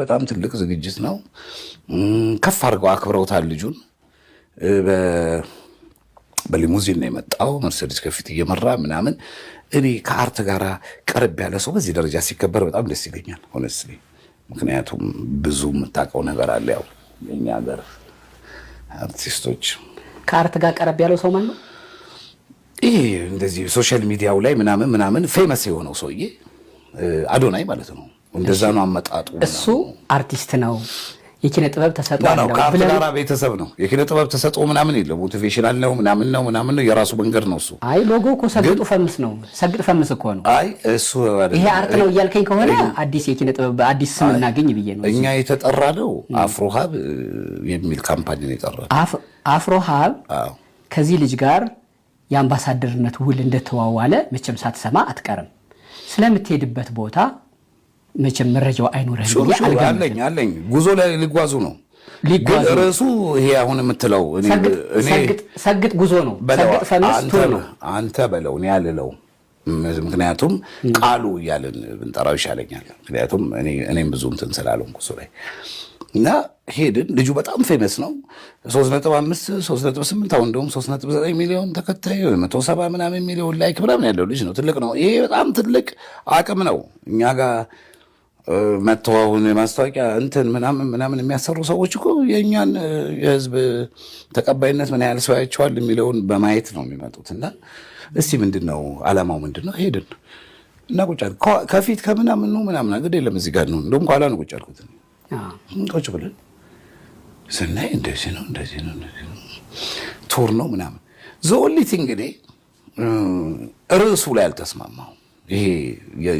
በጣም ትልቅ ዝግጅት ነው። ከፍ አድርገው አክብረውታል ልጁን። በሊሙዚን ነው የመጣው፣ መርሴዲስ ከፊት እየመራ ምናምን። እኔ ከአርት ጋር ቀረብ ያለ ሰው በዚህ ደረጃ ሲከበር በጣም ደስ ይለኛል ሆነስትሊ። ምክንያቱም ብዙ የምታውቀው ነገር አለ። ያው የኛ ሀገር አርቲስቶች ከአርት ጋር ቀረብ ያለው ሰው ማለት ነው ይሄ እንደዚህ ሶሻል ሚዲያው ላይ ምናምን ፌመስ የሆነው ሰውዬ አዶናይ ማለት ነው። እንደዛ ነው አመጣጡ። እሱ አርቲስት ነው፣ የኪነ ጥበብ ተሰጥኦ ነው። ከአርት ጋር ቤተሰብ ነው። የኪነ ጥበብ ተሰጥኦ ምናምን የለም። ሞቲቬሽናል ነው ምናምን ነው የራሱ መንገድ ነው እሱ። አይ ሎጎ እኮ ሰግጡ ፈምስ ነው። ሰግጥ ፈምስ እኮ ነው። አይ እሱ ይሄ አርት ነው እያልከኝ ከሆነ አዲስ የኪነ ጥበብ አዲስ ስም እናገኝ ብዬ ነው። እኛ የተጠራ ነው አፍሮሃብ የሚል ካምፓኒ ነው የጠራ። አፍሮሃብ ከዚህ ልጅ ጋር የአምባሳደርነት ውል እንደተዋዋለ መቼም ሳትሰማ አትቀርም። ስለምትሄድበት ቦታ መቼም መረጃው አይኖርህም። አለኝ ጉዞ ላይ ሊጓዙ ነው። ርዕሱ ይሄ አሁን የምትለው ሰግጥ ጉዞ ነው። ሰግጥ ፈምስ ቱር ነው። አንተ በለው እኔ አልለው። ምክንያቱም ቃሉ እያልን ብንጠራው ይሻለኛል። ምክንያቱም እኔም ብዙ እንትን ስላልሆንኩ እሱ ላይ እና ሄድን። ልጁ በጣም ፌመስ ነው። 3.5 3.8 አሁን እንደውም 3.9 ሚሊዮን ተከታይ 170 ምናምን ሚሊዮን ላይክ ምናምን ያለው ልጅ ነው። ትልቅ ነው። ይሄ በጣም ትልቅ አቅም ነው። እኛ ጋር መተዋውን ማስታወቂያ እንትን ምናምን የሚያሰሩ ሰዎች እኮ የእኛን የህዝብ ተቀባይነት ምን ያህል ሰው ያቸዋል የሚለውን በማየት ነው የሚመጡት። እና እስቲ ምንድን ነው አላማው ምንድን ነው? ሄድን እና ቁጭ አልኩ። ከፊት ከምናምን ነው ምናምን ነገር የለም። እዚህ ጋር ነው እንደውም ኋላ ነው ቁጭ አልኩት። ቁጭ ብለን ስናይ እንደዚህ ነው ቱር ነው ምናምን። ዘኦንሊቲ እንግዲህ ርዕሱ ላይ አልተስማማው። ይሄ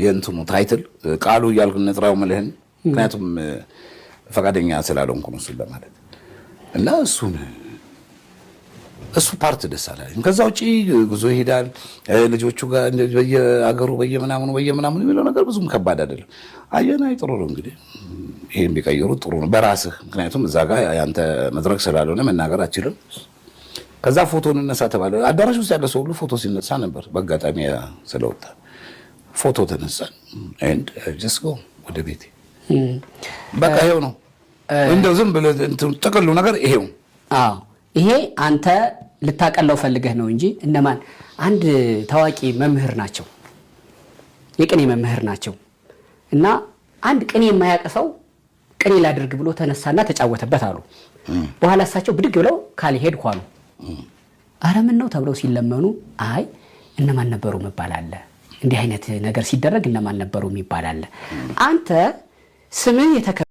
የእንትኑ ታይትል ቃሉ እያልኩ ነጥራው መልህን ምክንያቱም ፈቃደኛ ስላልሆንኩ ነው እሱን ለማለት እና እሱ ፓርት ደስ አላለኝ። ከዛ ውጪ ጉዞ ይሄዳል ልጆቹ ጋር በየአገሩ በየምናምኑ የሚለው ነገር ብዙም ከባድ አይደለም። አየናይ ጥሩ ነው እንግዲህ ይሄን ቢቀይሩ ጥሩ ነው በራስህ። ምክንያቱም እዛ ጋር ያንተ መድረክ ስላልሆነ መናገር አችልም። ከዛ ፎቶ እንነሳ ተባለ። አዳራሽ ውስጥ ያለ ሰው ሁሉ ፎቶ ሲነሳ ነበር። በአጋጣሚ ስለወጣ ፎቶ ተነሳን and just go ወደ ቤቴ። በቃ ይሄው ነው እንደው ዝም ብለህ ጥቅሉ ነገር ይሄው። አዎ ይሄ አንተ ልታቀለው ፈልገህ ነው እንጂ እነማን አንድ ታዋቂ መምህር ናቸው፣ የቅኔ መምህር ናቸው። እና አንድ ቅኔ የማያቀሰው ቅኔ ላድርግ ብሎ ተነሳና ተጫወተበት አሉ። በኋላ እሳቸው ብድግ ብለው ካልሄድኩ አሉ። አረ ምን ነው ተብለው ሲለመኑ አይ እነማን ነበሩ መባል አለ፣ እንዲህ አይነት ነገር ሲደረግ እነማን ነበሩ የሚባል አለ። አንተ ስምህ